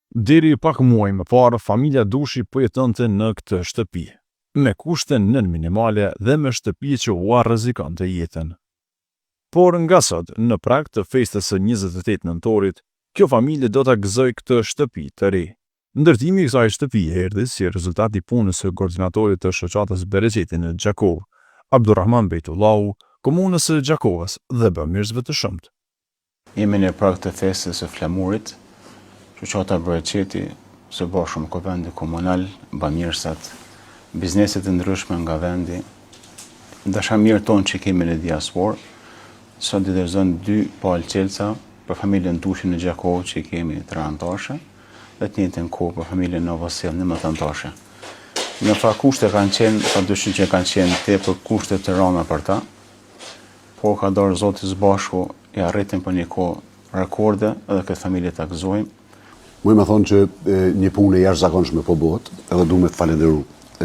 Deri pak muaj më parë, familja Dushi po jetonte në këtë shtëpi, me kushte nën minimale dhe me shtëpi që ua rrezikonte jetën. Por nga sot, në prag të festës së 28 nëntorit, kjo familje do ta gëzojë këtë shtëpi të ri. Ndërtimi i kësaj shtëpie erdhi si rezultat i punës së koordinatorit të shoqatës Bereqeti në Gjakov, Abdurrahman Bejtullahu, komunës së Gjakovës dhe bamirësve të shumtë. Jemi në prag të festës së flamurit, shoqata Bereqeti, së bashku me Kuvendi Komunal, bamirësat, bizneset e ndryshme nga vendi, dashamirët tonë që kemi në diasporë, sot i dorëzon 2 palë qelca për familjen Dushi në Gjakovë që kemi 3 anëtashe, dhe të njëjtën kohë për familjen Novosel 11 anëtashe. Në fakt kushte kanë qenë, pa dyshim që kanë qenë tepër kushte të rënda për ta, por ka dorë Zoti së bashku i arritën për një kohë rekorde edhe këtë familje ta gëzojmë. Muj me thonë që një punë e jashtëzakonshme po bëhet, edhe du me të falenderu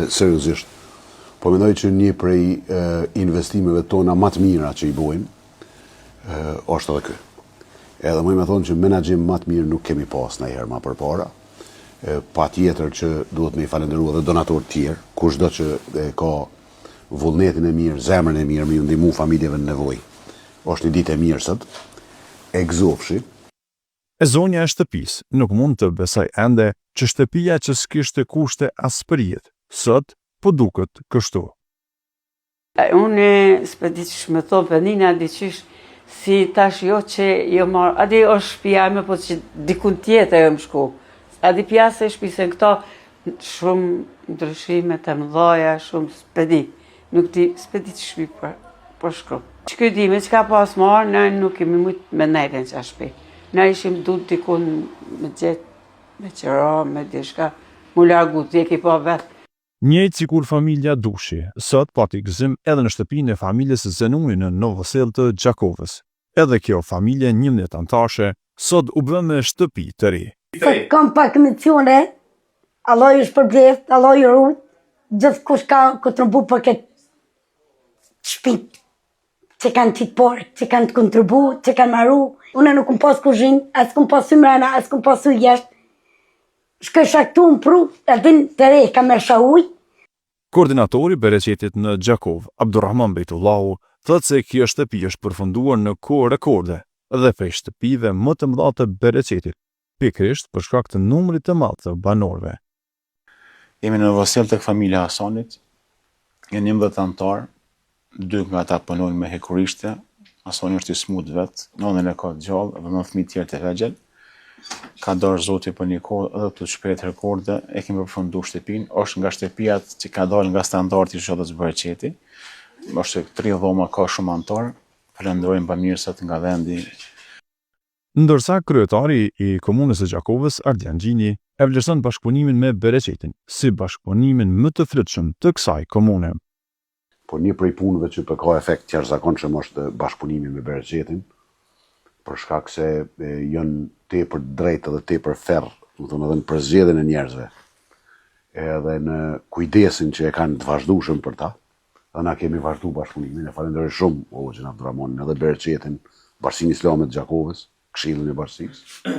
seriozisht. Po mendoj që një prej investimeve tona më të mira që i bojmë është edhe ky. Edhe muj me thonë që menaxhim më të mirë nuk kemi pas ndonjëherë më përpara. Patjetër që duhet me i falenderu edhe donatorë tjerë, kushdo që ka vullnetin e mirë, zemrën e mirë, me ju ndihmu familjeve në nevojë. Është një ditë e mirë sot, e gëzofshi. E zonja e shtëpisë nuk mund të besoj ende që shtëpia që s'kishte kushte as për jetë, sot po duket kështu. Unë s'pe di që shme thonë pënina, di qysh si tash jo që jo marë, adi është shpia me, po që dikun tjetër e më shku. Adi pjase shpisen këto shumë ndryshime të mëdhaja, shumë s'pe di. Nuk di, s'pe di që shpi po shku. Që këtë dime, që ka pas marë, në nuk kemi mujtë me nejten që a shpi. Na ishim du dikun me gjetë, me qëra, me dishka, mu largu të ki po vetë. Njëjtë si kur familja Dushi, sot pati gëzim edhe në shtëpinë e familjes Zenuni në Novosel të Gjakovës. Edhe kjo familje 11 anëtashe, sot u bë me shtëpi të ri. Sot kam pak misione, Allah ju shpërblet, Allah ju rujt, gjithë kush ka kontribu për këtë shtëpi, që kanë qitë porë, që kanë të kontribu, që kanë maru. Une nuk kom pas kuzhinë, as kom pas sy mrena, as kom pas sy jeshtë. Shkë shaktu më pru, edhe të re, ka me shahuj. Koordinatori Bereqetit në Gjakov, Abdurrahman Bejtullahu, thëtë se kjo shtëpi është përfunduar në kohë rekorde dhe prej shtëpive më të mëdha të Bereqetit, pikërisht për shkak të numrit të madh të banorëve. Jemi në Novosel tek familja Hasanit, janë 11 anëtar, 2 nga ata punojnë me hekurishte, Hasani është i smut vetë, nënën e ka të gjallë dhe 9 fëmijë tjerë të vegjël. Ka dorë Zoti për një kohë edhe të shpejt rekorde, e kemi përfundu shtëpinë, është nga shtëpijat që ka dalë nga standardi i shoqatës Bereqeti. Është 3 dhoma, ka shumë anëtar, falenderojmë bamirësat nga vendi. Ndërsa kryetari i komunës së Gjakovës, Ardian Gjini, e vlerëson bashkëpunimin me Bereqetin si bashkëpunimin më të frytshëm të kësaj komune. Po një prej punëve që për ka efekt të jashtëzakonshëm është bashkëpunimi me Bereqetin, për shkak se janë tepër drejtë dhe tepër ferr, do të thonë edhe në përzgjedhjen e njerëzve, edhe në kujdesin që e kanë të vazhdueshëm për ta. Dhe na kemi vazhdu bashkëpunimin. E falenderoj shumë Hoxhën Abdurrahmanin edhe Bereqetin, Bashkinë Islame të Gjakovës, Këshillin e Bashkisë.